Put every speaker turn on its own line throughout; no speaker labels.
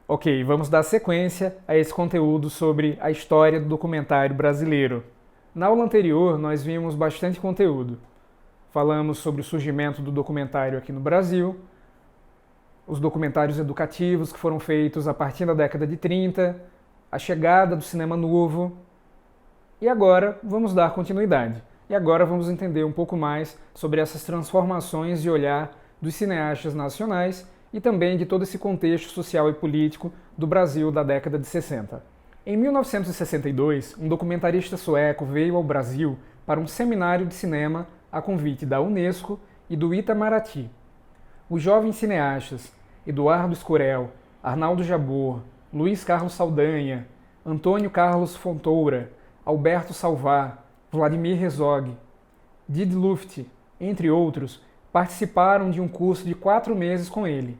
Ok, vamos dar sequência a esse conteúdo sobre a história do documentário brasileiro. Na aula anterior, nós vimos bastante conteúdo. Falamos sobre o surgimento do documentário aqui no Brasil, os documentários educativos que foram feitos a partir da década de 30, a chegada do cinema novo. E agora vamos dar continuidade. E agora vamos entender um pouco mais sobre essas transformações de olhar dos cineastas nacionais e também de todo esse contexto social e político do Brasil da década de 60. Em 1962, um documentarista sueco veio ao Brasil para um seminário de cinema a convite da Unesco e do Itamaraty. Os jovens cineastas Eduardo Escurel, Arnaldo Jabor, Luiz Carlos Saldanha, Antônio Carlos Fontoura, Alberto Salvá, Vladimir Herzog, Didi Luft, entre outros, participaram de um curso de 4 meses com ele.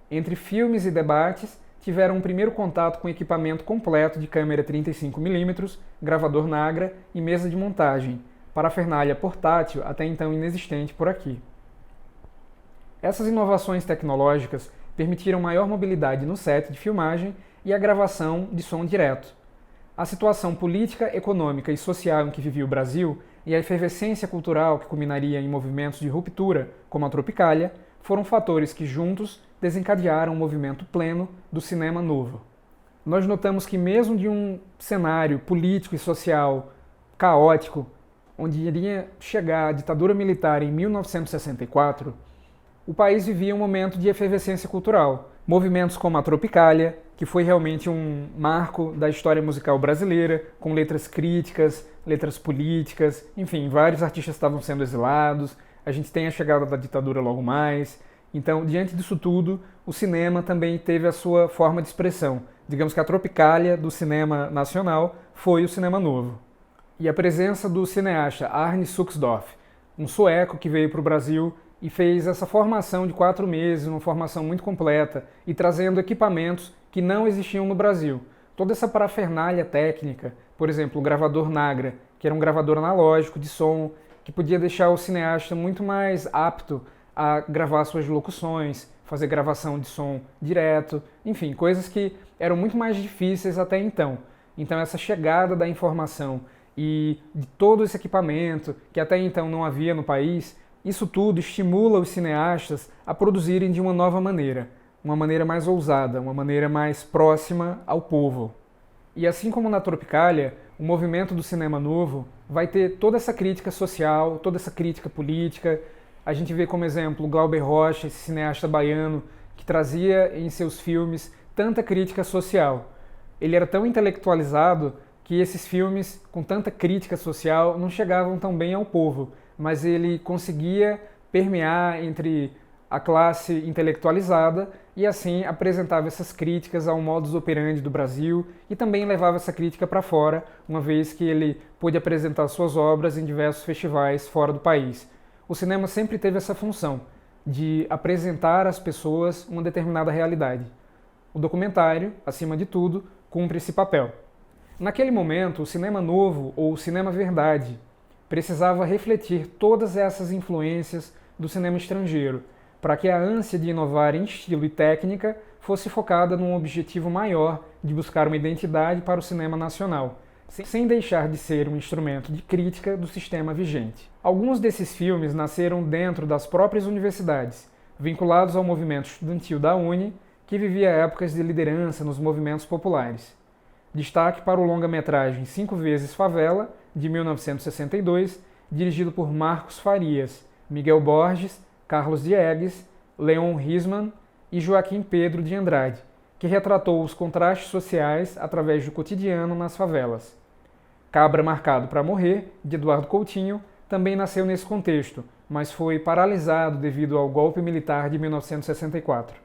Entre filmes e debates, tiveram um primeiro contato com equipamento completo de câmera 35mm, gravador Nagra e mesa de montagem, parafernália portátil até então inexistente por aqui. Essas inovações tecnológicas permitiram maior mobilidade no set de filmagem e a gravação de som direto. A situação política, econômica e social em que vivia o Brasil e a efervescência cultural que culminaria em movimentos de ruptura, como a Tropicália, foram fatores que juntos desencadearam um movimento pleno do cinema novo. Nós notamos que mesmo de um cenário político e social caótico, onde iria chegar a ditadura militar em 1964, o país vivia um momento de efervescência cultural. Movimentos como a Tropicália, que foi realmente um marco da história musical brasileira, com letras críticas, letras políticas, enfim, vários artistas estavam sendo exilados, a gente tem a chegada da ditadura logo mais. Então, diante disso tudo, o cinema também teve a sua forma de expressão. Digamos que a Tropicália do cinema nacional foi o cinema novo. E a presença do cineasta Arne Suxdorf, um sueco que veio para o Brasil e fez essa formação de 4 meses, uma formação muito completa, e trazendo equipamentos que não existiam no Brasil. Toda essa parafernália técnica, por exemplo, o gravador Nagra, que era um gravador analógico de som, que podia deixar o cineasta muito mais apto a gravar suas locuções, fazer gravação de som direto, enfim, coisas que eram muito mais difíceis até então. Então essa chegada da informação e de todo esse equipamento, que até então não havia no país, isso tudo estimula os cineastas a produzirem de uma nova maneira, uma maneira mais ousada, uma maneira mais próxima ao povo. E assim como na Tropicália, o movimento do cinema novo vai ter toda essa crítica social, toda essa crítica política. A gente vê como exemplo Glauber Rocha, esse cineasta baiano, que trazia em seus filmes tanta crítica social. Ele era tão intelectualizado que esses filmes, com tanta crítica social, não chegavam tão bem ao povo, mas ele conseguia permear entre a classe intelectualizada e assim apresentava essas críticas ao modus operandi do Brasil e também levava essa crítica para fora, uma vez que ele pôde apresentar suas obras em diversos festivais fora do país. O cinema sempre teve essa função de apresentar às pessoas uma determinada realidade. O documentário, acima de tudo, cumpre esse papel. Naquele momento, o cinema novo, ou o cinema verdade, precisava refletir todas essas influências do cinema estrangeiro, para que a ânsia de inovar em estilo e técnica fosse focada num objetivo maior de buscar uma identidade para o cinema nacional, sem deixar de ser um instrumento de crítica do sistema vigente. Alguns desses filmes nasceram dentro das próprias universidades, vinculados ao movimento estudantil da UNE, que vivia épocas de liderança nos movimentos populares. Destaque para o longa-metragem 5 vezes Favela, de 1962, dirigido por Marcos Farias, Miguel Borges, Carlos Diegues, Leon Risman e Joaquim Pedro de Andrade, que retratou os contrastes sociais através do cotidiano nas favelas. Cabra Marcado para Morrer, de Eduardo Coutinho, também nasceu nesse contexto, mas foi paralisado devido ao golpe militar de 1964.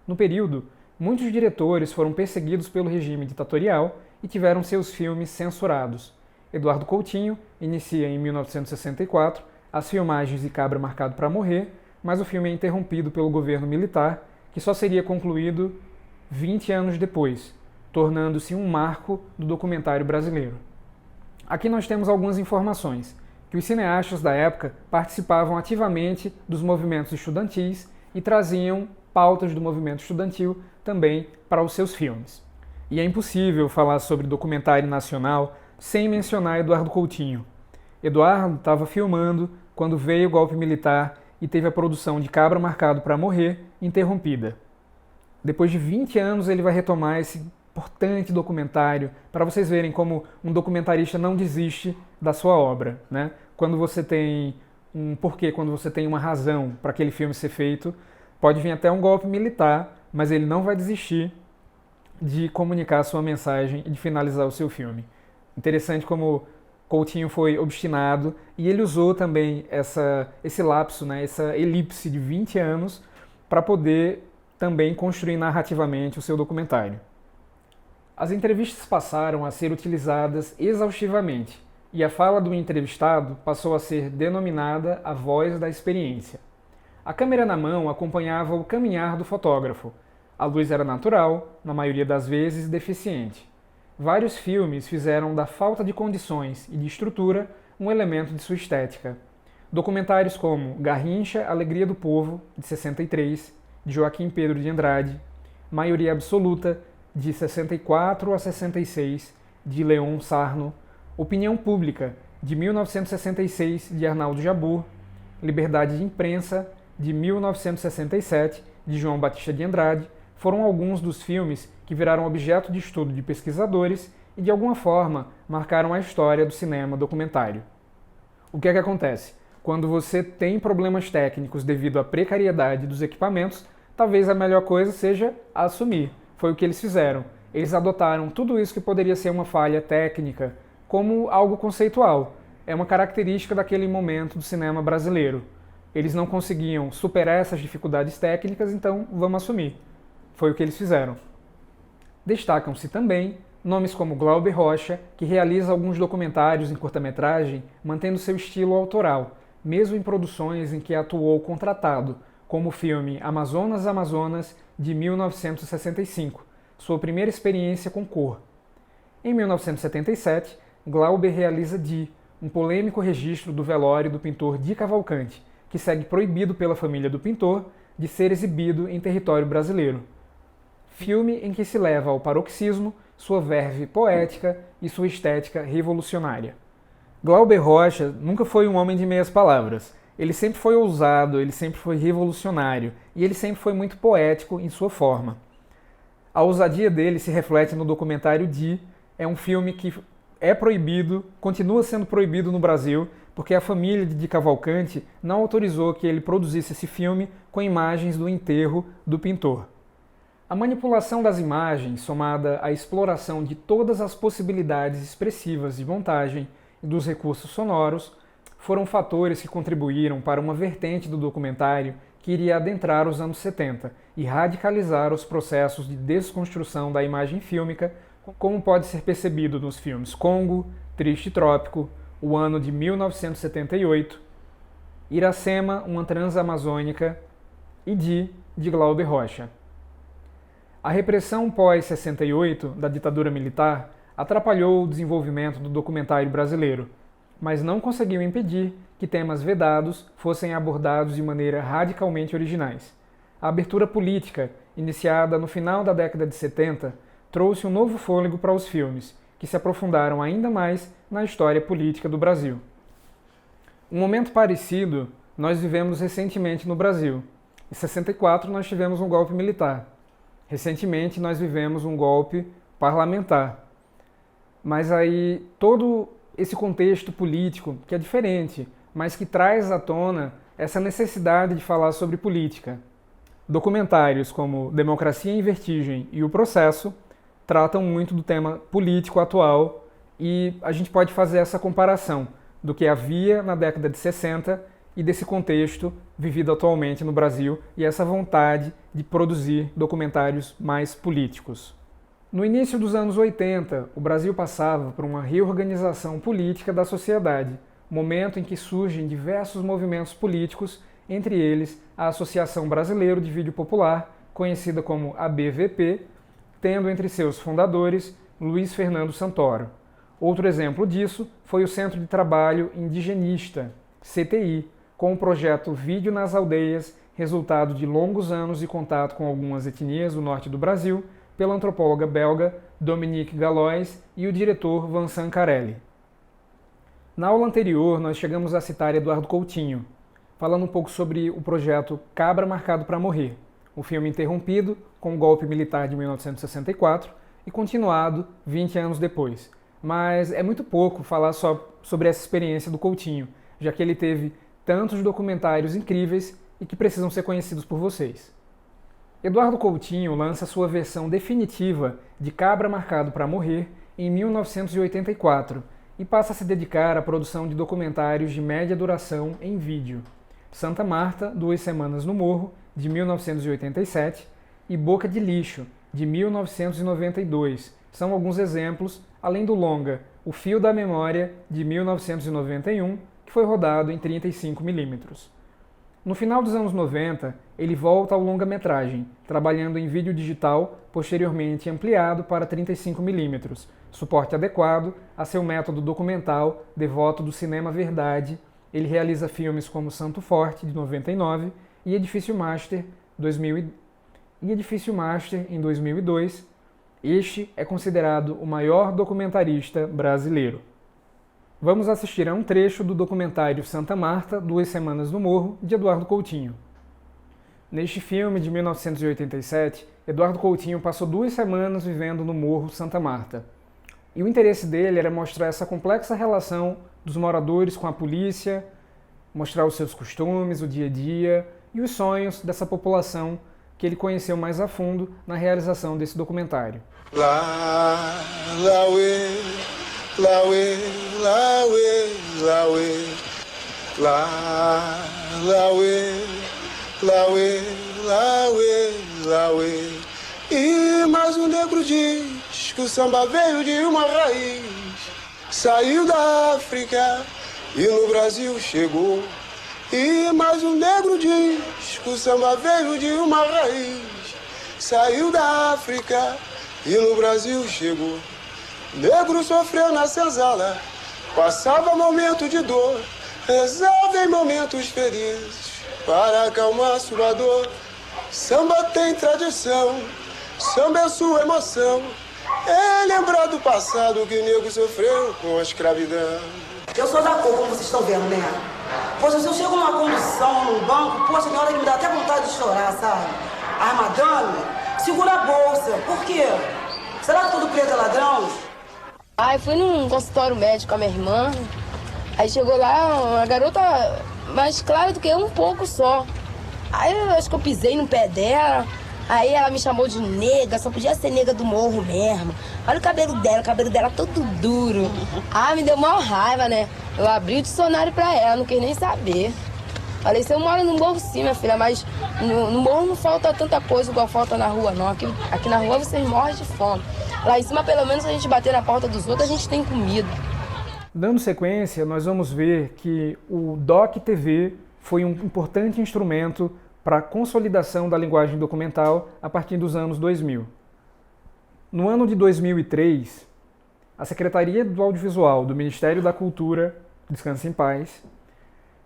No período, muitos diretores foram perseguidos pelo regime ditatorial e tiveram seus filmes censurados. Eduardo Coutinho inicia em 1964 as filmagens de Cabra Marcado para Morrer, mas o filme é interrompido pelo governo militar, que só seria concluído 20 anos depois, tornando-se um marco do documentário brasileiro. Aqui nós temos algumas informações, que os cineastas da época participavam ativamente dos movimentos estudantis e traziam pautas do movimento estudantil também para os seus filmes. E é impossível falar sobre documentário nacional sem mencionar Eduardo Coutinho. Eduardo estava filmando quando veio o golpe militar e teve a produção de Cabra Marcado para Morrer interrompida. Depois de 20 anos ele vai retomar esse importante documentário para vocês verem como um documentarista não desiste da sua obra, né? Quando você tem um porquê, quando você tem uma razão para aquele filme ser feito, pode vir até um golpe militar, mas ele não vai desistir de comunicar a sua mensagem e de finalizar o seu filme. Interessante como Coutinho foi obstinado e ele usou também esse lapso, né, essa elipse de 20 anos para poder também construir narrativamente o seu documentário. As entrevistas passaram a ser utilizadas exaustivamente e a fala do entrevistado passou a ser denominada a voz da experiência. A câmera na mão acompanhava o caminhar do fotógrafo. A luz era natural, na maioria das vezes deficiente. Vários filmes fizeram da falta de condições e de estrutura um elemento de sua estética. Documentários como Garrincha, Alegria do Povo, de 63, de Joaquim Pedro de Andrade, Maioria Absoluta, de 64 a 66, de Leon Sarno, Opinião Pública, de 1966, de Arnaldo Jabbour, Liberdade de Imprensa, de 1967, de João Batista de Andrade, foram alguns dos filmes que viraram objeto de estudo de pesquisadores e, de alguma forma, marcaram a história do cinema documentário. O que é que acontece? Quando você tem problemas técnicos devido à precariedade dos equipamentos, talvez a melhor coisa seja assumir. Foi o que eles fizeram. Eles adotaram tudo isso que poderia ser uma falha técnica como algo conceitual. É uma característica daquele momento do cinema brasileiro. Eles não conseguiam superar essas dificuldades técnicas, então vamos assumir. Foi o que eles fizeram. Destacam-se também nomes como Glauber Rocha, que realiza alguns documentários em curta-metragem mantendo seu estilo autoral, mesmo em produções em que atuou contratado, como o filme Amazonas, Amazonas, de 1965, sua primeira experiência com cor. Em 1977, Glauber realiza Di, um polêmico registro do velório do pintor Di Cavalcanti, que segue proibido pela família do pintor de ser exibido em território brasileiro. Filme em que se leva ao paroxismo sua verve poética e sua estética revolucionária. Glauber Rocha nunca foi um homem de meias palavras. Ele sempre foi ousado, ele sempre foi revolucionário e ele sempre foi muito poético em sua forma. A ousadia dele se reflete no documentário Di. É um filme que é proibido, continua sendo proibido no Brasil, porque a família de Di Cavalcanti não autorizou que ele produzisse esse filme com imagens do enterro do pintor. A manipulação das imagens, somada à exploração de todas as possibilidades expressivas de montagem e dos recursos sonoros, foram fatores que contribuíram para uma vertente do documentário que iria adentrar os anos 70 e radicalizar os processos de desconstrução da imagem fílmica, como pode ser percebido nos filmes Congo, Triste Trópico, O Ano de 1978, Iracema, Uma Transamazônica e Di, de Glauber Rocha. A repressão pós-68 da ditadura militar atrapalhou o desenvolvimento do documentário brasileiro, mas não conseguiu impedir que temas vedados fossem abordados de maneira radicalmente originais. A abertura política, iniciada no final da década de 70, trouxe um novo fôlego para os filmes, que se aprofundaram ainda mais na história política do Brasil. Um momento parecido nós vivemos recentemente no Brasil. Em 64 nós tivemos um golpe militar. Recentemente nós vivemos um golpe parlamentar. Mas aí todo esse contexto político, que é diferente, mas que traz à tona essa necessidade de falar sobre política. Documentários como Democracia em Vertigem e O Processo tratam muito do tema político atual e a gente pode fazer essa comparação do que havia na década de 60 e desse contexto vivido atualmente no Brasil e essa vontade de produzir documentários mais políticos. No início dos anos 80, o Brasil passava por uma reorganização política da sociedade, momento em que surgem diversos movimentos políticos, entre eles a Associação Brasileira de Vídeo Popular, conhecida como ABVP, tendo entre seus fundadores Luiz Fernando Santoro. Outro exemplo disso foi o Centro de Trabalho Indigenista, CTI, com o projeto Vídeo nas Aldeias, resultado de longos anos de contato com algumas etnias do norte do Brasil, pela antropóloga belga Dominique Galois e o diretor Vincent Carelli. Na aula anterior, nós chegamos a citar Eduardo Coutinho, falando um pouco sobre o projeto Cabra Marcado para Morrer, o filme interrompido com o golpe militar de 1964 e continuado 20 anos depois. Mas é muito pouco falar só sobre essa experiência do Coutinho, já que ele teve tantos documentários incríveis e que precisam ser conhecidos por vocês. Eduardo Coutinho lança sua versão definitiva de Cabra Marcado para Morrer em 1984 e passa a se dedicar à produção de documentários de média duração em vídeo. Santa Marta, 2 Semanas no Morro, de 1987, e Boca de Lixo, de 1992, são alguns exemplos, além do longa O Fio da Memória, de 1991, que foi rodado em 35mm. No final dos anos 90, ele volta ao longa-metragem, trabalhando em vídeo digital, posteriormente ampliado para 35mm, suporte adequado a seu método documental, devoto do cinema verdade. Ele realiza filmes como Santo Forte, de 99, e Edifício Master, em 2002. Este é considerado o maior documentarista brasileiro. Vamos assistir a um trecho do documentário Santa Marta, 2 Semanas no Morro, de Eduardo Coutinho. Neste filme de 1987, Eduardo Coutinho passou 2 semanas vivendo no Morro Santa Marta. E o interesse dele era mostrar essa complexa relação dos moradores com a polícia, mostrar os seus costumes, o dia a dia e os sonhos dessa população que ele conheceu mais a fundo na realização desse documentário.
E mais um negro diz que o samba veio de uma raiz, saiu da África e no Brasil chegou. E mais um negro diz que o samba veio de uma raiz, saiu da África e no Brasil chegou. Negro sofreu na senzala, passava momento de dor, rezava em momentos felizes para acalmar sua dor. Samba tem tradição, samba é sua emoção, é lembrar do passado que o negro sofreu com a escravidão.
Eu sou da cor, como vocês estão vendo, né? Poxa, se eu chego numa condução, num banco, poxa, na hora que me dá até vontade de chorar, sabe? A madame segura a bolsa. Por quê? Será que todo preto é ladrão?
Aí fui num consultório médico com a minha irmã. Aí chegou lá uma garota mais clara do que eu, um pouco só. Aí eu acho que eu pisei no pé dela. Aí ela me chamou de nega, só podia ser nega do morro mesmo. Olha o cabelo dela todo duro. Ah, me deu maior raiva, né? Eu abri o dicionário pra ela, não quis nem saber. Falei, você mora no morro sim, minha filha, mas no morro não falta tanta coisa igual falta na rua, não. Aqui na rua vocês morrem de fome. Lá em cima, pelo menos, a gente bater na porta dos outros, a gente tem comida.
Dando sequência, nós vamos ver que o Doc TV foi um importante instrumento para a consolidação da linguagem documental a partir dos anos 2000. No ano de 2003, a Secretaria do Audiovisual do Ministério da Cultura, Descanse em Paz,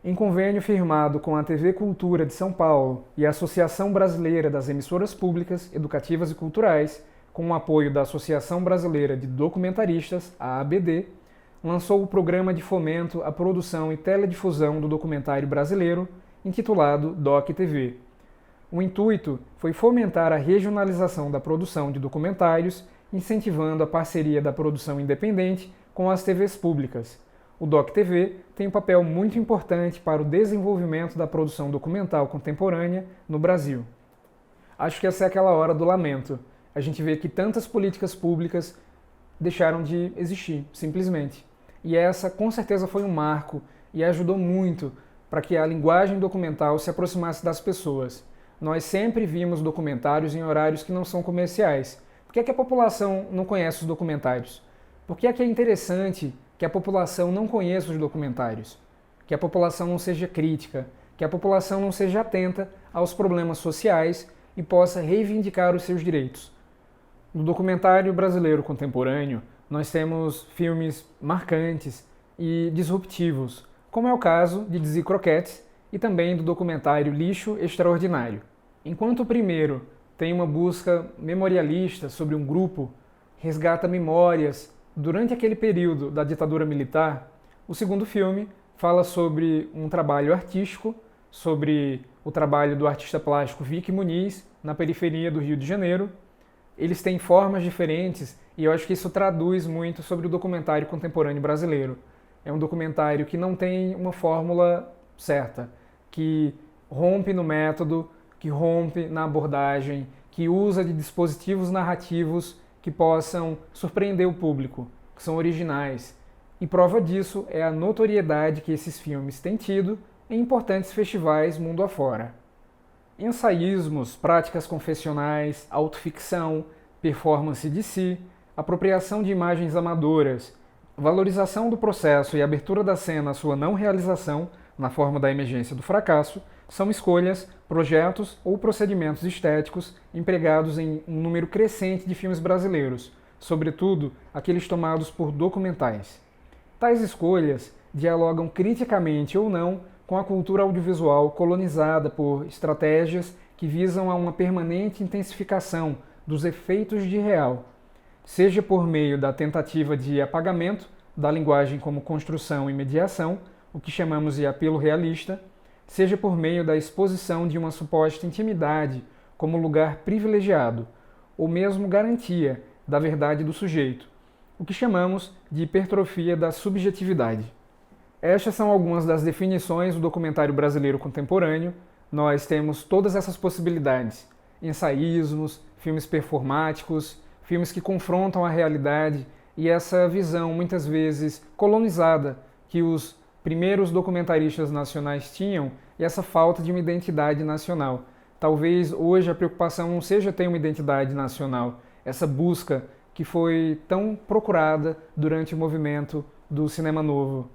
em convênio firmado com a TV Cultura de São Paulo e a Associação Brasileira das Emissoras Públicas, Educativas e Culturais, com o apoio da Associação Brasileira de Documentaristas, a ABD, lançou o Programa de Fomento à Produção e Teledifusão do Documentário Brasileiro, intitulado Doc TV. O intuito foi fomentar a regionalização da produção de documentários, incentivando a parceria da produção independente com as TVs públicas. O Doc TV tem um papel muito importante para o desenvolvimento da produção documental contemporânea no Brasil. Acho que essa é aquela hora do lamento. A gente vê que tantas políticas públicas deixaram de existir, simplesmente. E essa, com certeza, foi um marco e ajudou muito para que a linguagem documental se aproximasse das pessoas. Nós sempre vimos documentários em horários que não são comerciais. Por que é que a população não conhece os documentários? Por que é interessante que a população não conheça os documentários? Que a população não seja crítica, que a população não seja atenta aos problemas sociais e possa reivindicar os seus direitos. No documentário brasileiro contemporâneo, nós temos filmes marcantes e disruptivos, como é o caso de Dizzy Croquettes e também do documentário Lixo Extraordinário. Enquanto o primeiro tem uma busca memorialista sobre um grupo, resgata memórias durante aquele período da ditadura militar, o segundo filme fala sobre um trabalho artístico, sobre o trabalho do artista plástico Vicky Muniz, na periferia do Rio de Janeiro. Eles têm formas diferentes e eu acho que isso traduz muito sobre o documentário contemporâneo brasileiro. É um documentário que não tem uma fórmula certa, que rompe no método, que rompe na abordagem, que usa de dispositivos narrativos que possam surpreender o público, que são originais. E prova disso é a notoriedade que esses filmes têm tido em importantes festivais mundo afora. Ensaísmos, práticas confessionais, autoficção, performance de si, apropriação de imagens amadoras, valorização do processo e abertura da cena à sua não realização, na forma da emergência do fracasso, são escolhas, projetos ou procedimentos estéticos empregados em um número crescente de filmes brasileiros, sobretudo aqueles tomados por documentais. Tais escolhas dialogam criticamente ou não com a cultura audiovisual colonizada por estratégias que visam a uma permanente intensificação dos efeitos de real, seja por meio da tentativa de apagamento da linguagem como construção e mediação, o que chamamos de apelo realista, seja por meio da exposição de uma suposta intimidade como lugar privilegiado, ou mesmo garantia da verdade do sujeito, o que chamamos de hipertrofia da subjetividade. Estas são algumas das definições do documentário brasileiro contemporâneo. Nós temos todas essas possibilidades: ensaísmos, filmes performáticos, filmes que confrontam a realidade e essa visão, muitas vezes colonizada, que os primeiros documentaristas nacionais tinham, e essa falta de uma identidade nacional. Talvez hoje a preocupação não seja ter uma identidade nacional, essa busca que foi tão procurada durante o movimento do cinema novo.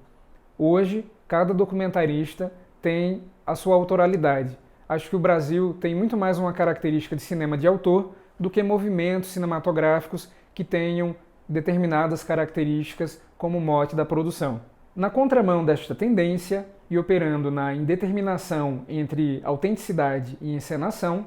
Hoje, cada documentarista tem a sua autoralidade. Acho que o Brasil tem muito mais uma característica de cinema de autor do que movimentos cinematográficos que tenham determinadas características como mote da produção. Na contramão desta tendência, e operando na indeterminação entre autenticidade e encenação,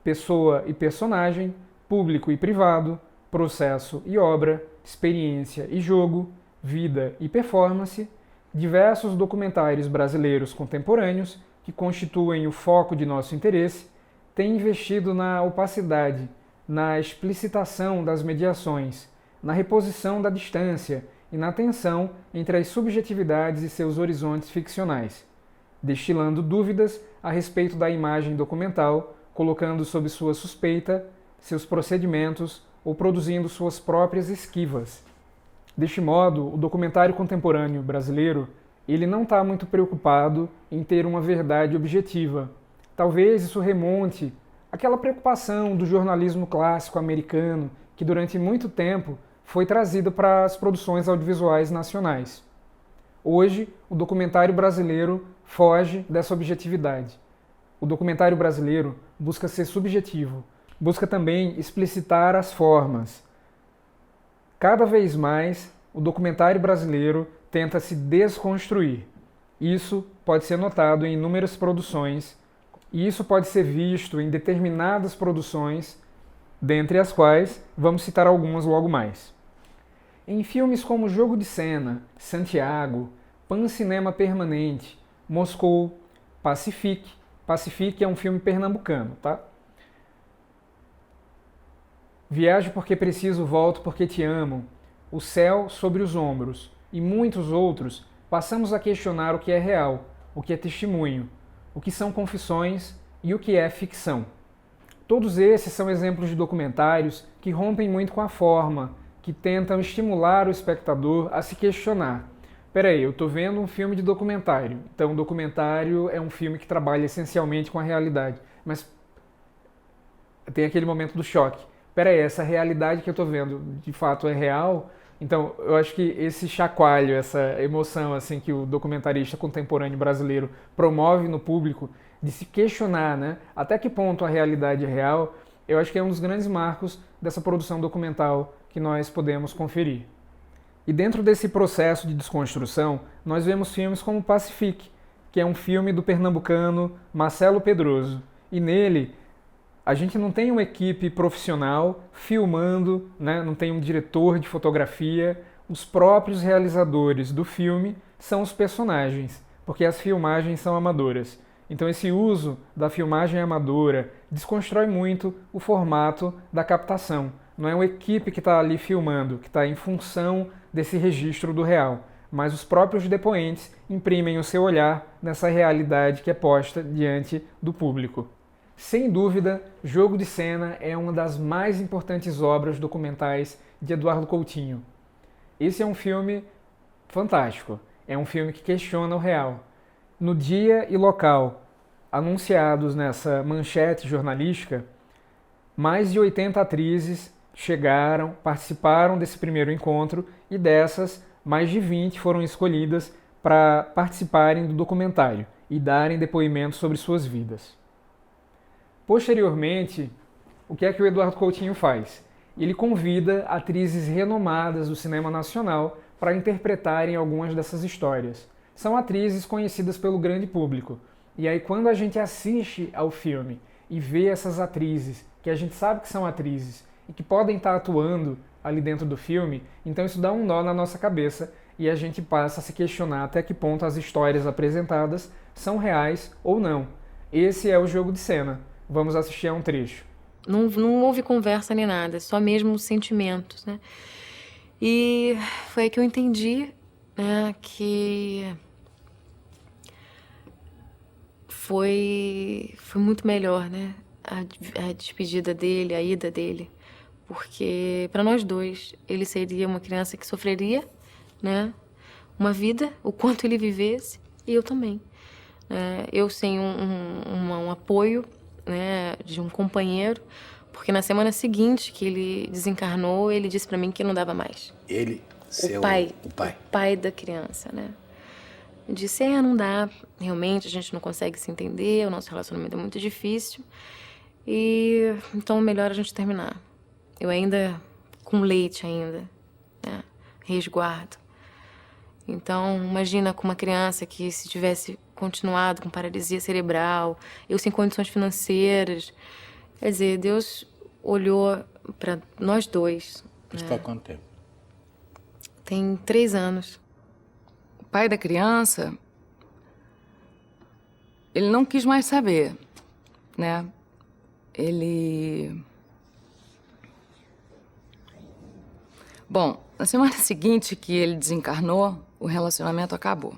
pessoa e personagem, público e privado, processo e obra, experiência e jogo, vida e performance, diversos documentários brasileiros contemporâneos, que constituem o foco de nosso interesse, têm investido na opacidade, na explicitação das mediações, na reposição da distância e na tensão entre as subjetividades e seus horizontes ficcionais, destilando dúvidas a respeito da imagem documental, colocando sob sua suspeita seus procedimentos ou produzindo suas próprias esquivas. Deste modo, o documentário contemporâneo brasileiro ele não está muito preocupado em ter uma verdade objetiva. Talvez isso remonte àquela preocupação do jornalismo clássico americano que durante muito tempo foi trazida para as produções audiovisuais nacionais. Hoje, o documentário brasileiro foge dessa objetividade. O documentário brasileiro busca ser subjetivo, busca também explicitar as formas. Cada vez mais, o documentário brasileiro tenta se desconstruir. Isso pode ser notado em inúmeras produções, e isso pode ser visto em determinadas produções, dentre as quais vamos citar algumas logo mais. Em filmes como Jogo de Cena, Santiago, Pancinema Permanente, Moscou, Pacifique. Pacifique é um filme pernambucano, tá? Viajo porque preciso, volto porque te amo, O Céu sobre os Ombros e muitos outros, passamos a questionar o que é real, o que é testemunho, o que são confissões e o que é ficção. Todos esses são exemplos de documentários que rompem muito com a forma, que tentam estimular o espectador a se questionar. Peraí, eu estou vendo um filme de documentário, então o documentário é um filme que trabalha essencialmente com a realidade, mas tem aquele momento do choque. Peraí, essa realidade que eu estou vendo de fato é real? Então, eu acho que esse chacoalho, essa emoção assim que o documentarista contemporâneo brasileiro promove no público, de se questionar, né, até que ponto a realidade é real, eu acho que é um dos grandes marcos dessa produção documental que nós podemos conferir. E dentro desse processo de desconstrução, nós vemos filmes como Pacifique, que é um filme do pernambucano Marcelo Pedroso. E nele, a gente não tem uma equipe profissional filmando, né? Não tem um diretor de fotografia. Os próprios realizadores do filme são os personagens, porque as filmagens são amadoras. Então esse uso da filmagem amadora desconstrói muito o formato da captação. Não é uma equipe que está ali filmando, que está em função desse registro do real, mas os próprios depoentes imprimem o seu olhar nessa realidade que é posta diante do público. Sem dúvida, Jogo de Cena é uma das mais importantes obras documentais de Eduardo Coutinho. Esse é um filme fantástico, é um filme que questiona o real. No dia e local anunciados nessa manchete jornalística, mais de 80 atrizes chegaram, participaram desse primeiro encontro e dessas, mais de 20 foram escolhidas para participarem do documentário e darem depoimentos sobre suas vidas. Posteriormente, o que é que o Eduardo Coutinho faz? Ele convida atrizes renomadas do cinema nacional para interpretarem algumas dessas histórias. São atrizes conhecidas pelo grande público. E aí, quando a gente assiste ao filme e vê essas atrizes, que a gente sabe que são atrizes e que podem estar atuando ali dentro do filme, então isso dá um nó na nossa cabeça e a gente passa a se questionar até que ponto as histórias apresentadas são reais ou não. Esse é o Jogo de Cena. Vamos assistir a um trecho.
Não houve conversa nem nada, só mesmo sentimentos, né? E foi aí que eu entendi, né, que foi muito melhor, né? A despedida dele, a ida dele. Porque, para nós dois, ele seria uma criança que sofreria, né? Uma vida, o quanto ele vivesse, e eu também. Eu sem um apoio, né, de um companheiro, porque na semana seguinte que ele desencarnou, ele disse para mim que não dava mais.
Ele?
O pai da criança, né? Eu disse, não dá, realmente, a gente não consegue se entender, o nosso relacionamento é muito difícil, e então é melhor a gente terminar. Eu ainda, com leite ainda, né, resguardo. Então, imagina com uma criança que se tivesse continuado com paralisia cerebral, eu sem condições financeiras. Quer dizer, Deus olhou para nós dois.
Isso faz quanto tempo?
Tem 3 anos.
O pai da criança, ele não quis mais saber, né? Bom, na semana seguinte que ele desencarnou, o relacionamento acabou.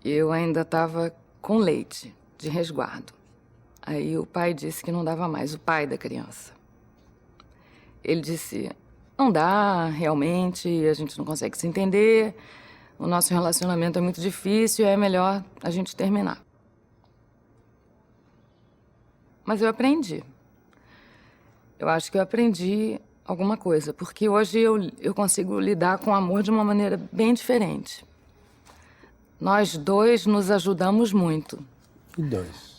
Eu ainda estava com leite de resguardo. Aí o pai disse que não dava mais, o pai da criança. Ele disse, não dá, realmente, a gente não consegue se entender, o nosso relacionamento é muito difícil, é melhor a gente terminar. Mas eu aprendi. Eu acho que eu aprendi alguma coisa, porque hoje eu consigo lidar com o amor de uma maneira bem diferente. Nós dois nos ajudamos muito.
E dois?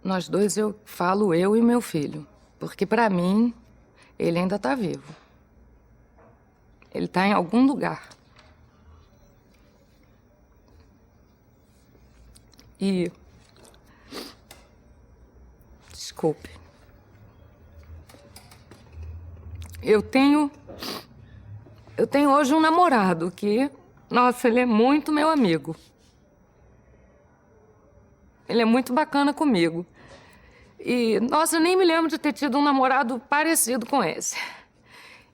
Nós dois, eu falo eu e meu filho. Porque, para mim, ele ainda está vivo. Ele está em algum lugar. E... Desculpe. Eu tenho hoje um namorado que... Nossa, ele é muito meu amigo. Ele é muito bacana comigo. E, nossa, eu nem me lembro de ter tido um namorado parecido com esse.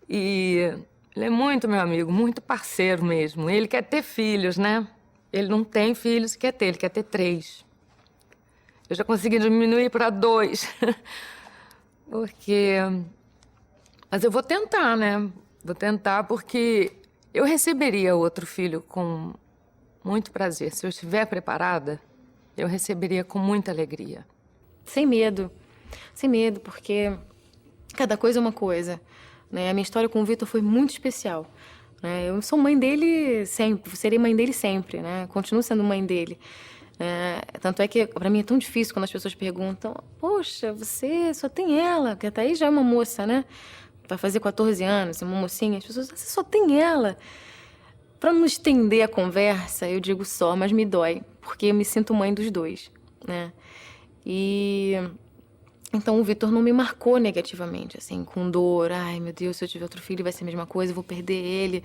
E ele é muito meu amigo, muito parceiro mesmo. Ele quer ter filhos, né? Ele não tem filhos, ele quer ter 3. Eu já consegui diminuir para 2. Porque... Mas eu vou tentar, né? Vou tentar porque eu receberia outro filho com muito prazer. Se eu estiver preparada, eu receberia com muita alegria.
Sem medo, porque cada coisa é uma coisa, né? A minha história com o Vitor foi muito especial, né? Eu sou mãe dele sempre, serei mãe dele sempre, né? Continuo sendo mãe dele. Tanto é que para mim é tão difícil quando as pessoas perguntam, poxa, você só tem ela, que até aí já é uma moça, né? Vai fazer 14 anos, é uma mocinha. As pessoas, você só tem ela. Para não estender a conversa, eu digo só, mas me dói, porque eu me sinto mãe dos dois, né? E então o Vitor não me marcou negativamente, assim, com dor. Ai, meu Deus, se eu tiver outro filho vai ser a mesma coisa, eu vou perder ele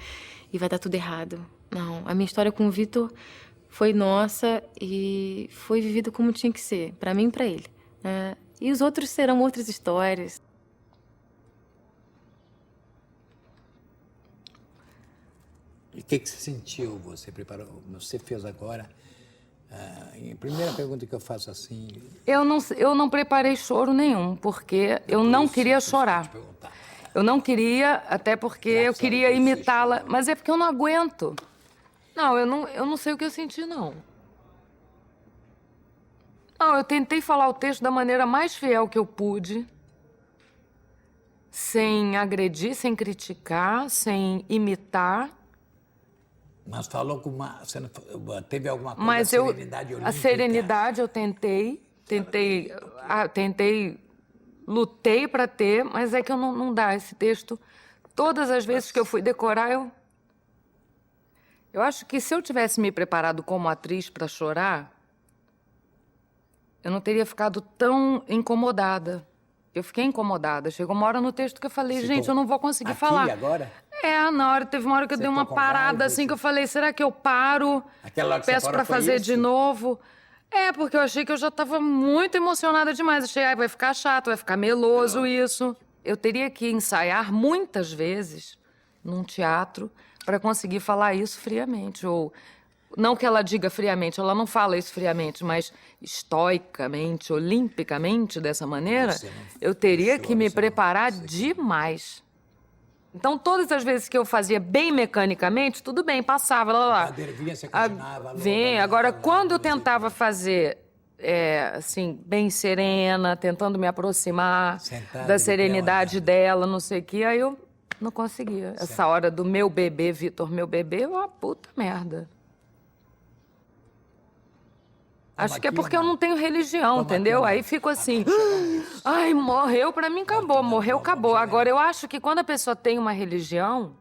e vai dar tudo errado. Não, a minha história com o Vitor foi nossa e foi vivida como tinha que ser, para mim e para ele, né? E os outros serão outras histórias.
E o que você sentiu? Você preparou? Você fez agora? A primeira pergunta que eu faço assim...
Eu não preparei choro nenhum, porque eu não queria chorar. Eu não queria, até porque eu queria imitá-la, mas é porque eu não aguento. Não, eu não sei o que eu senti, não. Não, eu tentei falar o texto da maneira mais fiel que eu pude, sem agredir, sem criticar, sem imitar.
Mas falou com uma... Você não, teve alguma coisa,
mas
serenidade olímpica?
A serenidade eu lutei para ter, mas é que eu não dá esse texto. Todas as vezes que eu fui decorar, eu acho que se eu tivesse me preparado como atriz para chorar, eu não teria ficado tão incomodada. Eu fiquei incomodada. Chegou uma hora no texto que eu falei, gente, eu não vou conseguir falar.
Agora?
Teve uma hora que eu dei uma parada, assim, que eu falei, será que eu paro?
Aquela hora que
peço pra fazer de novo. Porque eu achei que eu já tava muito emocionada demais. Achei, vai ficar chato, vai ficar meloso isso. Eu teria que ensaiar muitas vezes num teatro para conseguir falar isso friamente. Ou, não que ela diga friamente, ela não fala isso friamente, mas estoicamente, olimpicamente, dessa maneira, eu teria que me preparar demais. Então, todas as vezes que eu fazia bem mecanicamente, tudo bem, passava, lá.
Você continuava.
Agora, quando eu tentava fazer, assim, bem serena, tentando me aproximar da serenidade dela, não sei o que, aí eu não conseguia. Essa hora do meu bebê, Vitor, meu bebê, uma puta merda. Acho que é porque eu não tenho religião, entendeu? Aí fico assim, ai, morreu, pra mim acabou, morreu, acabou. Agora, eu acho que quando a pessoa tem uma religião,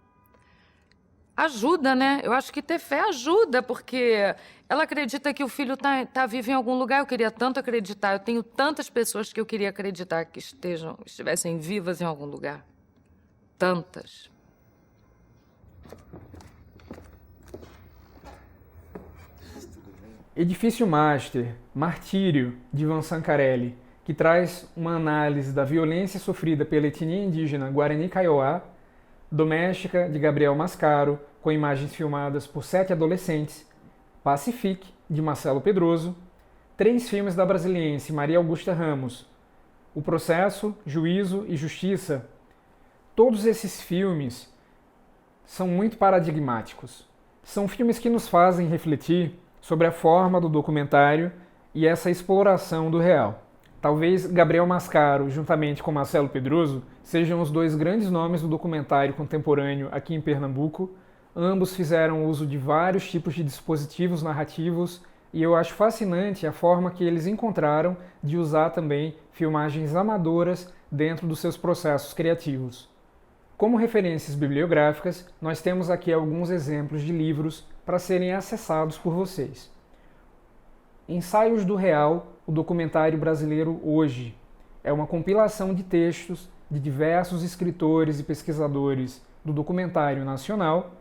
ajuda, né? Eu acho que ter fé ajuda, porque ela acredita que o filho tá vivo em algum lugar. Eu queria tanto acreditar, eu tenho tantas pessoas que eu queria acreditar que estivessem vivas em algum lugar. Tantas.
Edifício Master, Martírio, de Ivan Sancarelli, que traz uma análise da violência sofrida pela etnia indígena Guarani Kaiowá, Doméstica, de Gabriel Mascaro, com imagens filmadas por 7 adolescentes, Pacifique, de Marcelo Pedroso, 3 filmes da brasiliense Maria Augusta Ramos, O Processo, Juízo e Justiça. Todos esses filmes são muito paradigmáticos. São filmes que nos fazem refletir sobre a forma do documentário e essa exploração do real. Talvez Gabriel Mascaro, juntamente com Marcelo Pedroso, sejam os 2 grandes nomes do documentário contemporâneo aqui em Pernambuco. Ambos fizeram uso de vários tipos de dispositivos narrativos e eu acho fascinante a forma que eles encontraram de usar também filmagens amadoras dentro dos seus processos criativos. Como referências bibliográficas, nós temos aqui alguns exemplos de livros para serem acessados por vocês. Ensaios do Real, o documentário brasileiro hoje. É uma compilação de textos de diversos escritores e pesquisadores do documentário nacional.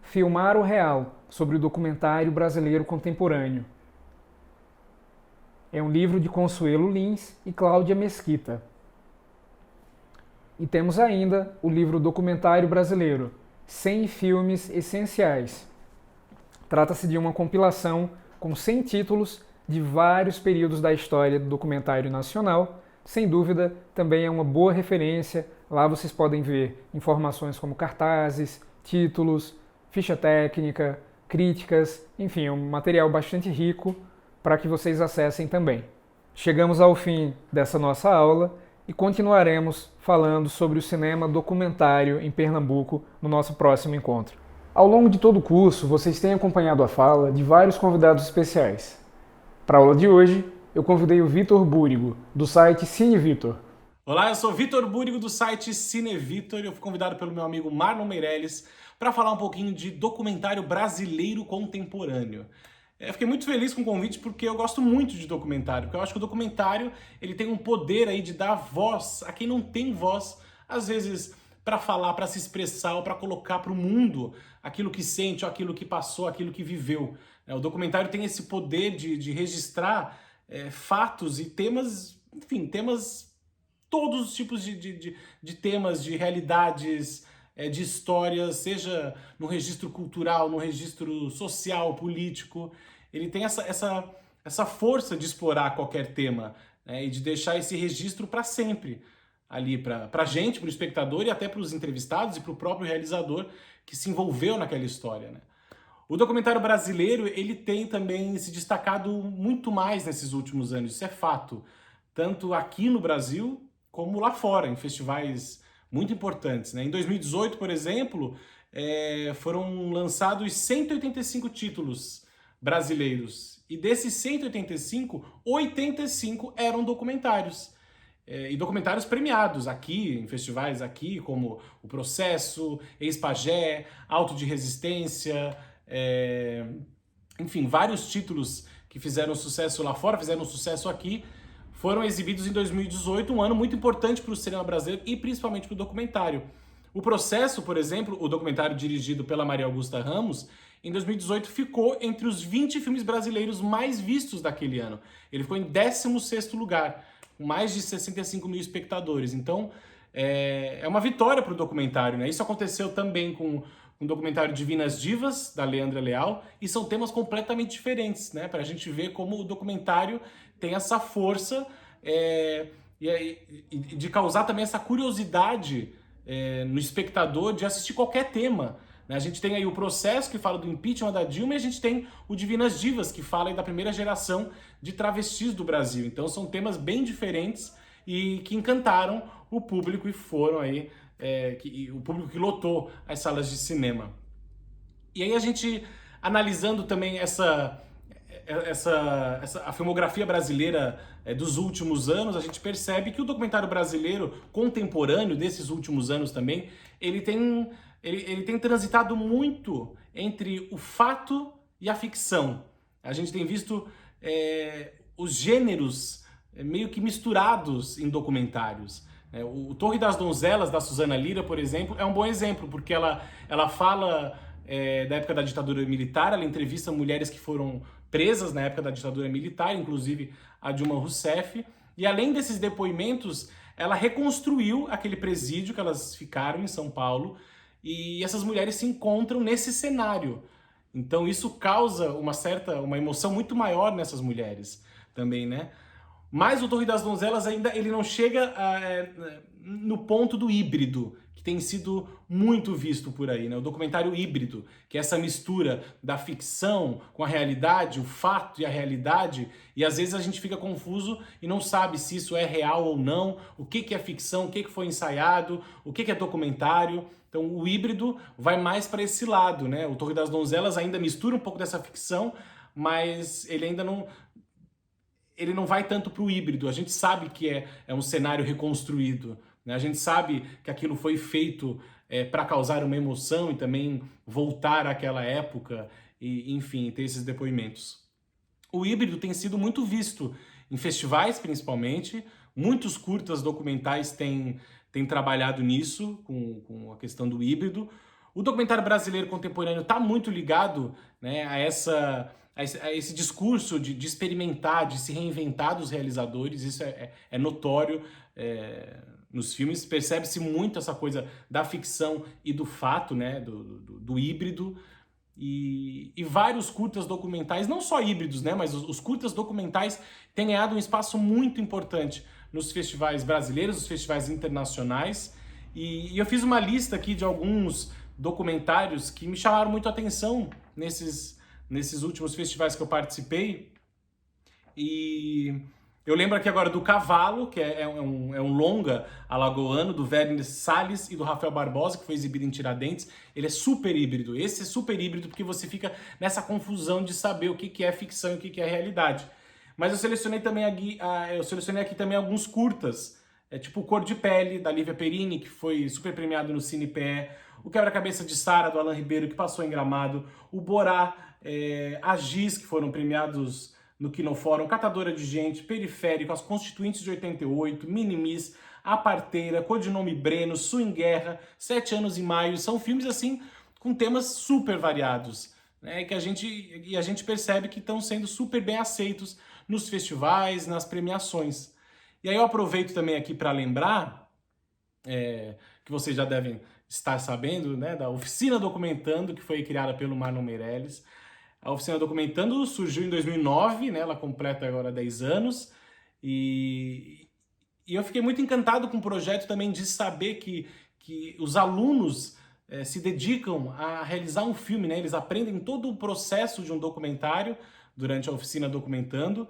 Filmar o Real, sobre o documentário brasileiro contemporâneo. É um livro de Consuelo Lins e Cláudia Mesquita. E temos ainda o livro Documentário Brasileiro, 100 filmes essenciais. Trata-se de uma compilação com 100 títulos de vários períodos da história do documentário nacional. Sem dúvida, também é uma boa referência. Lá vocês podem ver informações como cartazes, títulos, ficha técnica, críticas, enfim, é um material bastante rico para que vocês acessem também. Chegamos ao fim dessa nossa aula e continuaremos falando sobre o cinema documentário em Pernambuco no nosso próximo encontro. Ao longo de todo o curso, vocês têm acompanhado a fala de vários convidados especiais. Para a aula de hoje, eu convidei o Vitor Búrigo, do site Cine Vitor.
Olá, eu sou Vitor Búrigo, do site Cine Vitor, e eu fui convidado pelo meu amigo Marlon Meirelles para falar um pouquinho de documentário brasileiro contemporâneo. Eu fiquei muito feliz com o convite porque eu gosto muito de documentário, porque eu acho que o documentário ele tem um poder aí de dar voz a quem não tem voz, às vezes para falar, para se expressar ou para colocar para o mundo aquilo que sente, ou aquilo que passou, aquilo que viveu. O documentário tem esse poder de registrar fatos e temas, enfim, temas, todos os tipos de temas, de realidades, de histórias, seja no registro cultural, no registro social, político. Ele tem essa força de explorar qualquer tema, né, e de deixar esse registro para sempre ali para a gente, para o espectador e até para os entrevistados e para o próprio realizador que se envolveu naquela história, né? O documentário brasileiro ele tem também se destacado muito mais nesses últimos anos, isso é fato, tanto aqui no Brasil como lá fora, em festivais muito importantes, né? Em 2018, por exemplo, foram lançados 185 títulos brasileiros. E desses 185, 85 eram documentários. E documentários premiados aqui, em festivais aqui, como O Processo, Ex-Pagé, Auto de Resistência, enfim, vários títulos que fizeram sucesso lá fora, fizeram sucesso aqui, foram exibidos em 2018, um ano muito importante para o cinema brasileiro e principalmente para o documentário. O Processo, por exemplo, o documentário dirigido pela Maria Augusta Ramos, em 2018 ficou entre os 20 filmes brasileiros mais vistos daquele ano. Ele ficou em 16º lugar, com mais de 65 mil espectadores. Então, é uma vitória para o documentário, né? Isso aconteceu também com o documentário Divinas Divas, da Leandra Leal, e são temas completamente diferentes, né? Para a gente ver como o documentário tem essa força de causar também essa curiosidade no espectador de assistir qualquer tema. A gente tem aí o Processo, que fala do impeachment da Dilma, e a gente tem o Divinas Divas, que fala aí da primeira geração de travestis do Brasil. Então são temas bem diferentes e que encantaram o público e foram aí, o público que lotou as salas de cinema. E aí a gente, analisando também a filmografia brasileira dos últimos anos, a gente percebe que o documentário brasileiro contemporâneo desses últimos anos também, ele tem transitado muito entre o fato e a ficção. A gente tem visto os gêneros meio que misturados em documentários. O Torre das Donzelas, da Suzana Lira, por exemplo, é um bom exemplo, porque ela fala da época da ditadura militar, ela entrevista mulheres que foram presas na época da ditadura militar, inclusive a Dilma Rousseff, e além desses depoimentos, ela reconstruiu aquele presídio que elas ficaram em São Paulo, e essas mulheres se encontram nesse cenário. Então isso causa uma emoção muito maior nessas mulheres também, né? Mas o Torre das Donzelas ainda ele não chega no ponto do híbrido, que tem sido muito visto por aí, né? O documentário híbrido, que é essa mistura da ficção com a realidade, o fato e a realidade, e às vezes a gente fica confuso e não sabe se isso é real ou não, o que é ficção, o que foi ensaiado, o que é documentário. Então o híbrido vai mais para esse lado, né? O Torre das Donzelas ainda mistura um pouco dessa ficção, mas ele ainda não vai tanto para o híbrido. A gente sabe que é um cenário reconstruído, né? A gente sabe que aquilo foi feito para causar uma emoção e também voltar àquela época e, enfim, ter esses depoimentos. O híbrido tem sido muito visto em festivais, principalmente. Muitos curtas documentais têm trabalhado nisso, com a questão do híbrido. O documentário brasileiro contemporâneo está muito ligado, né, a esse discurso de experimentar, de se reinventar dos realizadores. Isso é notório nos filmes. Percebe-se muito essa coisa da ficção e do fato, né, do híbrido. E vários curtas documentais, não só híbridos, né, mas os curtas documentais têm ganhado um espaço muito importante nos festivais brasileiros, os festivais internacionais. E eu fiz uma lista aqui de alguns documentários que me chamaram muito a atenção nesses últimos festivais que eu participei. E eu lembro aqui agora do Cavalo, que é um longa alagoano, do Verne Salles e do Rafael Barbosa, que foi exibido em Tiradentes. Ele é super híbrido. Esse é super híbrido porque você fica nessa confusão de saber o que é ficção e o que é realidade. Mas eu selecionei aqui também alguns curtas, tipo Cor de Pele, da Lívia Perini, que foi super premiado no CinePE, o Quebra-Cabeça de Sara, do Alan Ribeiro, que passou em Gramado, o Borá, a Giz, que foram premiados no Kinofórum, Catadora de Gente, Periférico, As Constituintes de 88, Minimis, A Parteira, Codinome Breno, Swing Guerra, 7 Anos em Maio. São filmes, assim, com temas super variados, né? E a gente percebe que estão sendo super bem aceitos nos festivais, nas premiações. E aí eu aproveito também aqui para lembrar, que vocês já devem estar sabendo, né, da Oficina Documentando, que foi criada pelo Marlon Meirelles. A Oficina Documentando surgiu em 2009, né, ela completa agora 10 anos, e eu fiquei muito encantado com o projeto também de saber que os alunos se dedicam a realizar um filme, né? Eles aprendem todo o processo de um documentário durante a Oficina Documentando,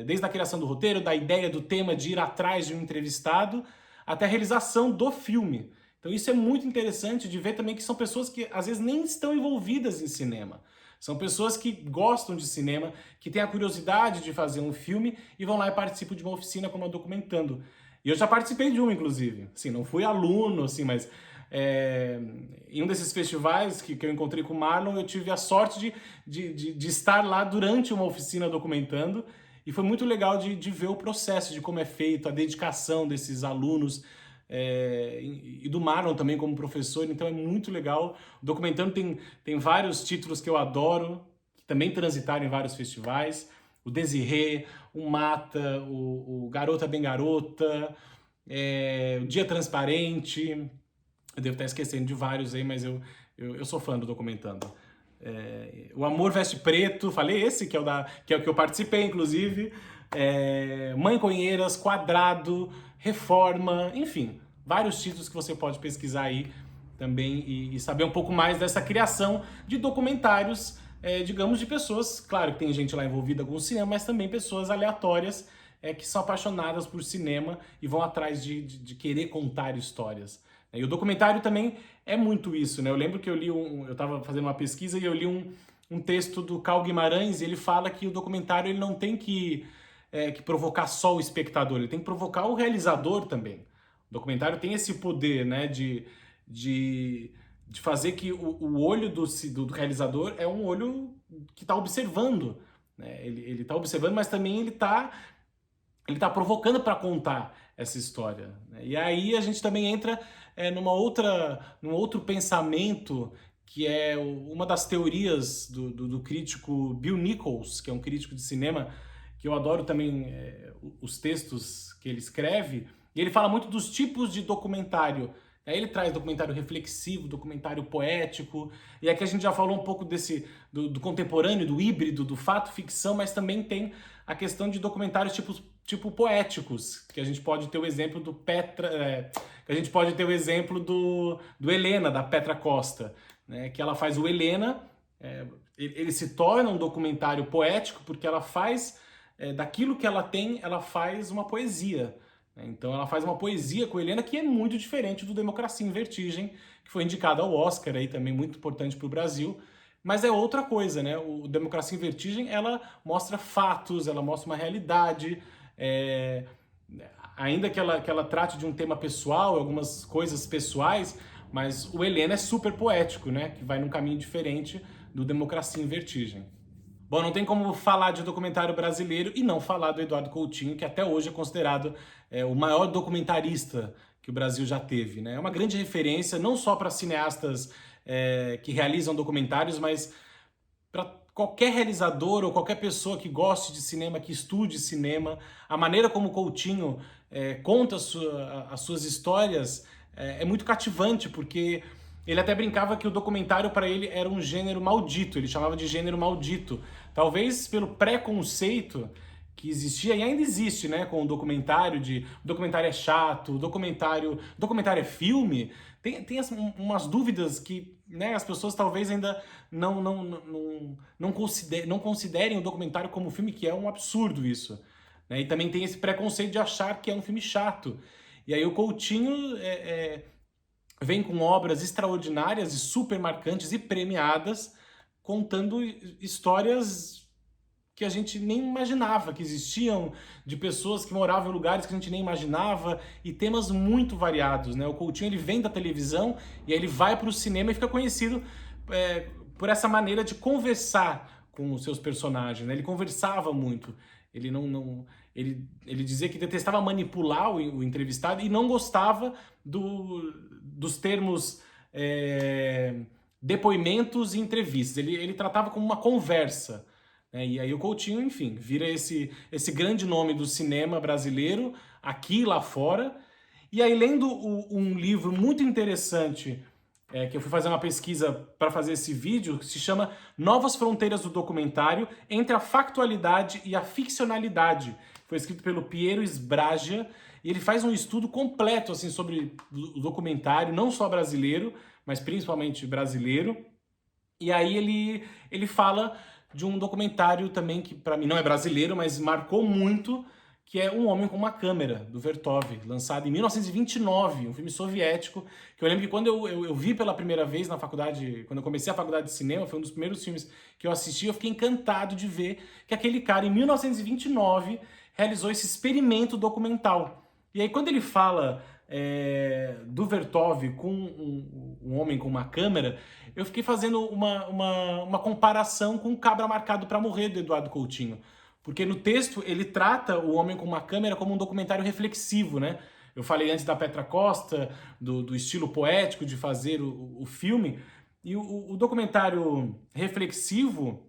desde a criação do roteiro, da ideia, do tema, de ir atrás de um entrevistado, até a realização do filme. Então isso é muito interessante de ver também que são pessoas que às vezes nem estão envolvidas em cinema. São pessoas que gostam de cinema, que têm a curiosidade de fazer um filme e vão lá e participam de uma oficina como a Documentando. E eu já participei de uma, inclusive. Assim, não fui aluno, assim, mas em um desses festivais que eu encontrei com o Marlon, eu tive a sorte de estar lá durante uma oficina Documentando. E foi muito legal de ver o processo, de como é feito, a dedicação desses alunos, e do Marlon também como professor. Então é muito legal. O Documentando tem vários títulos que eu adoro, que também transitaram em vários festivais. O Desirê, o Mata, o Garota Bem Garota, o Dia Transparente. Eu devo estar esquecendo de vários aí, mas eu sou fã do Documentando. O Amor Veste Preto, falei esse, que é o que eu participei, inclusive. Mãe Conheiras, Quadrado, Reforma, enfim, vários títulos que você pode pesquisar aí também e saber um pouco mais dessa criação de documentários, digamos, de pessoas, claro que tem gente lá envolvida com o cinema, mas também pessoas aleatórias que são apaixonadas por cinema e vão atrás de querer contar histórias. E o documentário também é muito isso, né? Eu lembro que eu estava fazendo uma pesquisa e eu li um texto do Cal Guimarães, e ele fala que o documentário ele não tem que provocar só o espectador, ele tem que provocar o realizador também. O documentário tem esse poder, né, de fazer que o olho do realizador é um olho que está observando, né? Ele está observando, mas também ele tá provocando para contar essa história, né? E aí a gente também entra num outro pensamento, que é uma das teorias do crítico Bill Nichols, que é um crítico de cinema, que eu adoro também os textos que ele escreve, e ele fala muito dos tipos de documentário. Aí ele traz documentário reflexivo, documentário poético, e aqui a gente já falou um pouco do contemporâneo, do híbrido, do fato-ficção, mas também tem a questão de documentários tipo poéticos, que a gente pode ter o exemplo do do Helena, da Petra Costa, né, que ela faz o Helena, ele se torna um documentário poético porque ela faz, daquilo que ela tem, ela faz uma poesia. Então ela faz uma poesia com Helena que é muito diferente do Democracia em Vertigem, que foi indicado ao Oscar, aí também muito importante para o Brasil, mas é outra coisa, né? O Democracia em Vertigem, ela mostra fatos, ela mostra uma realidade, ainda que ela trate de um tema pessoal, algumas coisas pessoais, mas o Helena é super poético, né? Que vai num caminho diferente do Democracia em Vertigem. Bom, não tem como falar de documentário brasileiro e não falar do Eduardo Coutinho, que até hoje é considerado o maior documentarista que o Brasil já teve, né? É uma grande referência, não só para cineastas que realizam documentários, mas para qualquer realizador ou qualquer pessoa que goste de cinema, que estude cinema. A maneira como o Coutinho conta as suas histórias é muito cativante, porque ele até brincava que o documentário para ele era um gênero maldito, ele chamava de gênero maldito. Talvez pelo preconceito que existia e ainda existe, né, com o documentário o documentário é chato, o documentário é filme. Tem umas dúvidas que, né, as pessoas talvez ainda não considerem o documentário como filme, que é um absurdo isso, né? E também tem esse preconceito de achar que é um filme chato. E aí o Coutinho vem com obras extraordinárias e super marcantes e premiadas, contando histórias que a gente nem imaginava que existiam, de pessoas que moravam em lugares que a gente nem imaginava, e temas muito variados, né? O Coutinho, ele vem da televisão e aí ele vai para o cinema e fica conhecido por essa maneira de conversar com os seus personagens, né? Ele conversava muito, ele dizia que detestava manipular o entrevistado e não gostava dos termos depoimentos e entrevistas. Ele tratava como uma conversa. E aí o Coutinho, enfim, vira esse grande nome do cinema brasileiro, aqui e lá fora. E aí, lendo um livro muito interessante, que eu fui fazer uma pesquisa para fazer esse vídeo, que se chama Novas Fronteiras do Documentário, entre a factualidade e a ficcionalidade. Foi escrito pelo Piero Sbragia, e ele faz um estudo completo assim, sobre o documentário, não só brasileiro, mas principalmente brasileiro. E aí ele fala de um documentário também que para mim não é brasileiro, mas marcou muito, que é Um Homem com uma Câmera, do Vertov, lançado em 1929, um filme soviético, que eu lembro que quando eu vi pela primeira vez na faculdade, quando eu comecei a faculdade de cinema, foi um dos primeiros filmes que eu assisti, eu fiquei encantado de ver que aquele cara, em 1929, realizou esse experimento documental. E aí quando ele fala do Vertov com um homem com uma câmera, eu fiquei fazendo uma comparação com o Cabra Marcado para Morrer, do Eduardo Coutinho. Porque no texto ele trata o Homem com uma Câmera como um documentário reflexivo, né? Eu falei antes da Petra Costa, do estilo poético de fazer o filme, e o documentário reflexivo,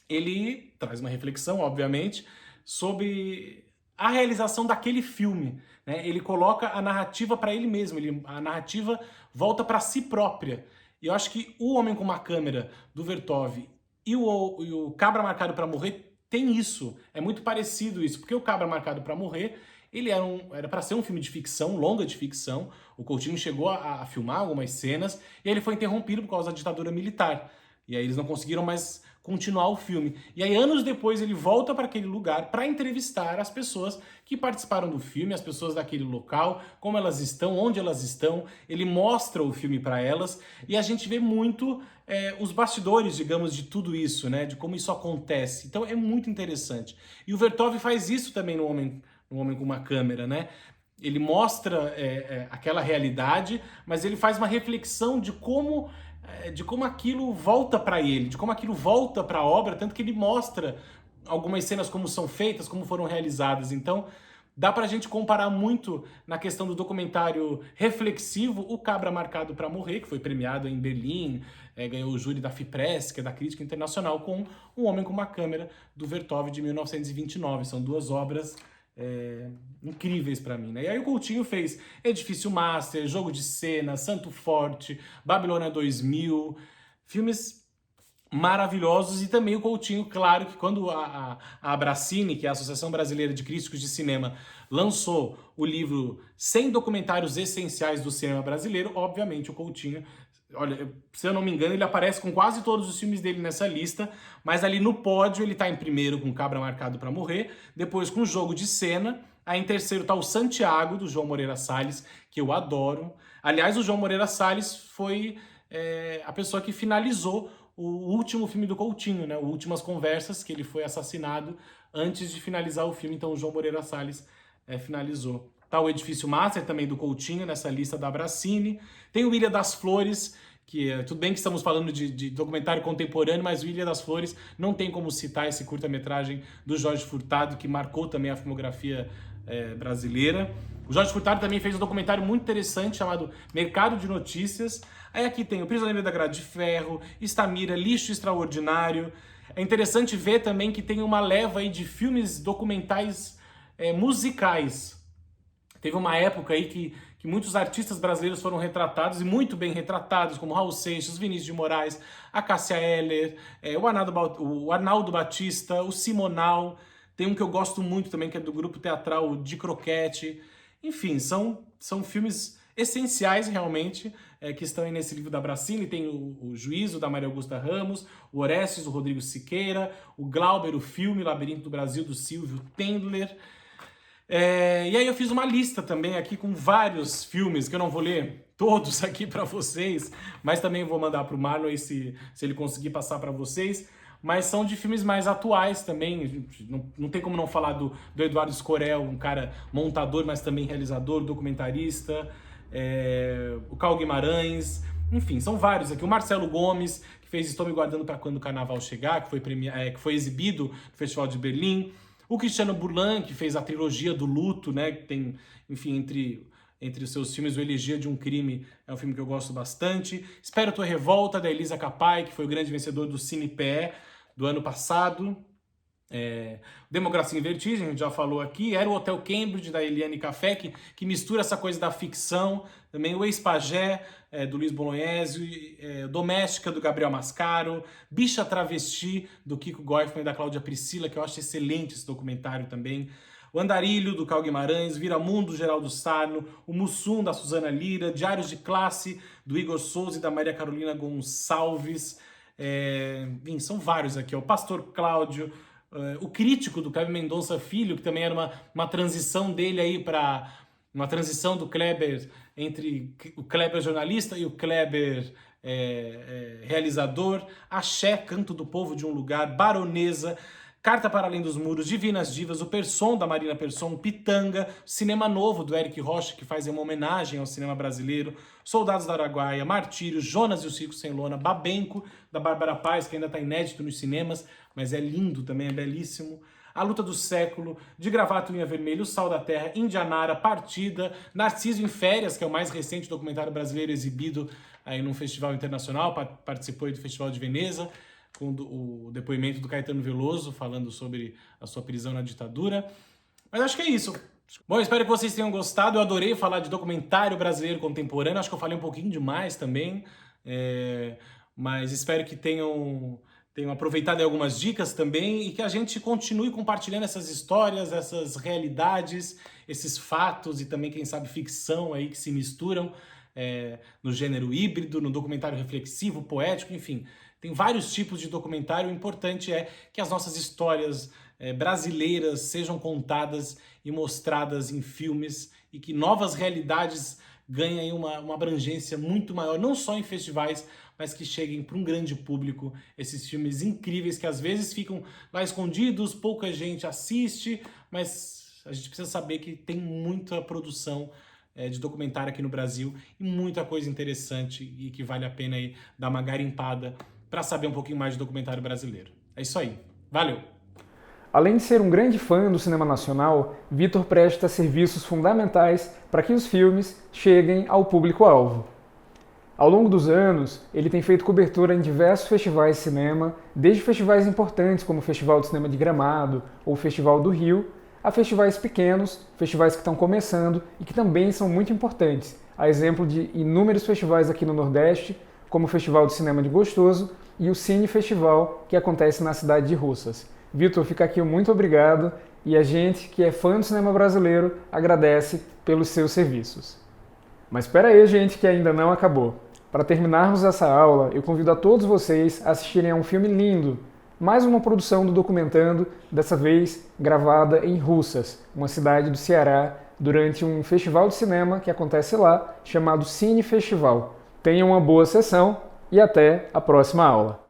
ele traz uma reflexão, obviamente, sobre a realização daquele filme, né? Ele coloca a narrativa para ele mesmo, a narrativa volta para si própria. E eu acho que o Homem com uma Câmera, do Vertov, e o Cabra Marcado para Morrer tem isso, é muito parecido isso, porque o Cabra Marcado para Morrer, ele era para ser um filme de ficção, longa de ficção. O Coutinho chegou a filmar algumas cenas e aí ele foi interrompido por causa da ditadura militar. E aí eles não conseguiram mais continuar o filme. E aí anos depois ele volta para aquele lugar para entrevistar as pessoas que participaram do filme, as pessoas daquele local, como elas estão, onde elas estão. Ele mostra o filme para elas e a gente vê muito os bastidores, digamos, de tudo isso, né? De como isso acontece. Então é muito interessante. E o Vertov faz isso também no Homem com uma Câmera, né? Ele mostra aquela realidade, mas ele faz uma reflexão de como aquilo volta para ele, de como aquilo volta para a obra, tanto que ele mostra algumas cenas como são feitas, como foram realizadas. Então, dá pra gente comparar muito na questão do documentário reflexivo, o Cabra Marcado para Morrer, que foi premiado em Berlim, ganhou o júri da FIPRESS, que é da Crítica Internacional, com Um Homem com uma Câmera, do Vertov, de 1929. São duas obras incríveis para mim, né? E aí o Coutinho fez Edifício Master, Jogo de Cena, Santo Forte, Babilônia 2000, filmes maravilhosos. E também o Coutinho, claro, que quando a Abracine, que é a Associação Brasileira de Críticos de Cinema, lançou o livro 100 documentários essenciais do cinema brasileiro, obviamente o Coutinho, olha, se eu não me engano, ele aparece com quase todos os filmes dele nessa lista, mas ali no pódio ele tá em primeiro com Cabra Marcado para Morrer, depois com Jogo de Cena, aí em terceiro tá o Santiago, do João Moreira Salles, que eu adoro. Aliás, o João Moreira Salles foi a pessoa que finalizou o último filme do Coutinho, né? O Últimas Conversas, que ele foi assassinado antes de finalizar o filme, então o João Moreira Salles finalizou. Tá o Edifício Master, também do Coutinho, nessa lista da Abracine. Tem o Ilha das Flores, que tudo bem que estamos falando de documentário contemporâneo, mas o Ilha das Flores não tem como citar esse curta-metragem do Jorge Furtado, que marcou também a filmografia brasileira. O Jorge Furtado também fez um documentário muito interessante chamado Mercado de Notícias. Aí aqui tem O Prisioneiro da Grade de Ferro, Estamira, Lixo Extraordinário. É interessante ver também que tem uma leva aí de filmes documentais musicais. Teve uma época aí que muitos artistas brasileiros foram retratados, e muito bem retratados, como Raul Seixas, Vinícius de Moraes, a Cássia Eller, o Arnaldo Batista, o Simonal. Tem um que eu gosto muito também, que é do grupo teatral de Croquete. Enfim, são filmes essenciais realmente, que estão aí nesse livro da Abracine. Tem o Juízo, da Maria Augusta Ramos, o Orestes, do Rodrigo Siqueira, o Glauber, o filme Labirinto do Brasil, do Silvio Tendler. E aí eu fiz uma lista também aqui com vários filmes, que eu não vou ler todos aqui para vocês, mas também vou mandar para o Marlon se ele conseguir passar para vocês. mas são de filmes mais atuais também. Não tem como não falar do Eduardo Escorel, um cara montador, mas também realizador, documentarista, o Cal Guimarães, enfim, são vários aqui. O Marcelo Gomes, que fez Estou Me Guardando para Quando o Carnaval Chegar, que foi exibido no Festival de Berlim. O Cristiano Burlan, que fez a trilogia do luto, né, que tem, enfim, entre os seus filmes, o Elegia de um Crime é um filme que eu gosto bastante. Espero Tua Revolta, da Elisa Capai, que foi o grande vencedor do CinePE do ano passado. Democracia em Vertigem, a gente já falou aqui. Era o Hotel Cambridge, da Eliane Café, que mistura essa coisa da ficção. Também o Ex-Pajé, do Luiz Bolognese. Doméstica, do Gabriel Mascaro. Bicha Travesti, do Kiko Goifman e da Cláudia Priscila, que eu acho excelente esse documentário também. O Andarilho, do Cal Guimarães, Viramundo, do Geraldo Sarno, o Mussum, da Suzana Lira, Diários de Classe, do Igor Souza e da Maria Carolina Gonçalves. Enfim, são vários aqui. O Pastor Cláudio, o Crítico, do Kleber Mendonça Filho, que também era uma transição dele aí para uma transição do Kleber entre o Kleber jornalista e o Kleber realizador. Axé, Canto do Povo de um Lugar, Baronesa, Carta para Além dos Muros, Divinas Divas, o Persson, da Marina Persson, Pitanga, Cinema Novo, do Eric Rocha, que faz uma homenagem ao cinema brasileiro, Soldados da Araguaia, Martírio, Jonas e o Circo Sem Lona, Babenco, da Bárbara Paz, que ainda está inédito nos cinemas, mas é lindo também, é belíssimo. A Luta do Século, De Gravata e Unha Vermelha, O Sal da Terra, Indianara, Partida, Narciso em Férias, que é o mais recente documentário brasileiro exibido aí num festival internacional, participou aí do Festival de Veneza, com o depoimento do Caetano Veloso, falando sobre a sua prisão na ditadura. Mas acho que é isso. Bom, espero que vocês tenham gostado. Eu adorei falar de documentário brasileiro contemporâneo. Acho que eu falei um pouquinho demais também. Mas espero que tenham aproveitado algumas dicas também e que a gente continue compartilhando essas histórias, essas realidades, esses fatos e também, quem sabe, ficção aí que se misturam no gênero híbrido, no documentário reflexivo, poético, enfim. Tem vários tipos de documentário. O importante é que as nossas histórias brasileiras sejam contadas e mostradas em filmes e que novas realidades ganhem uma abrangência muito maior, não só em festivais, mas que cheguem para um grande público esses filmes incríveis que às vezes ficam lá escondidos, pouca gente assiste, mas a gente precisa saber que tem muita produção de documentário aqui no Brasil e muita coisa interessante e que vale a pena aí dar uma garimpada para saber um pouquinho mais de documentário brasileiro. É isso aí. Valeu!
Além de ser um grande fã do cinema nacional, Vitor presta serviços fundamentais para que os filmes cheguem ao público-alvo. Ao longo dos anos, ele tem feito cobertura em diversos festivais de cinema, desde festivais importantes como o Festival de Cinema de Gramado ou o Festival do Rio, a festivais pequenos, festivais que estão começando e que também são muito importantes, a exemplo de inúmeros festivais aqui no Nordeste, como o Festival de Cinema de Gostoso e o Cine Festival, que acontece na cidade de Russas. Vitor, fica aqui muito obrigado e a gente, que é fã do cinema brasileiro, agradece pelos seus serviços. Mas espera aí, gente, que ainda não acabou. Para terminarmos essa aula, eu convido a todos vocês a assistirem a um filme lindo, mais uma produção do Documentando, dessa vez gravada em Russas, uma cidade do Ceará, durante um festival de cinema que acontece lá, chamado Cine Festival. Tenham uma boa sessão e até a próxima aula.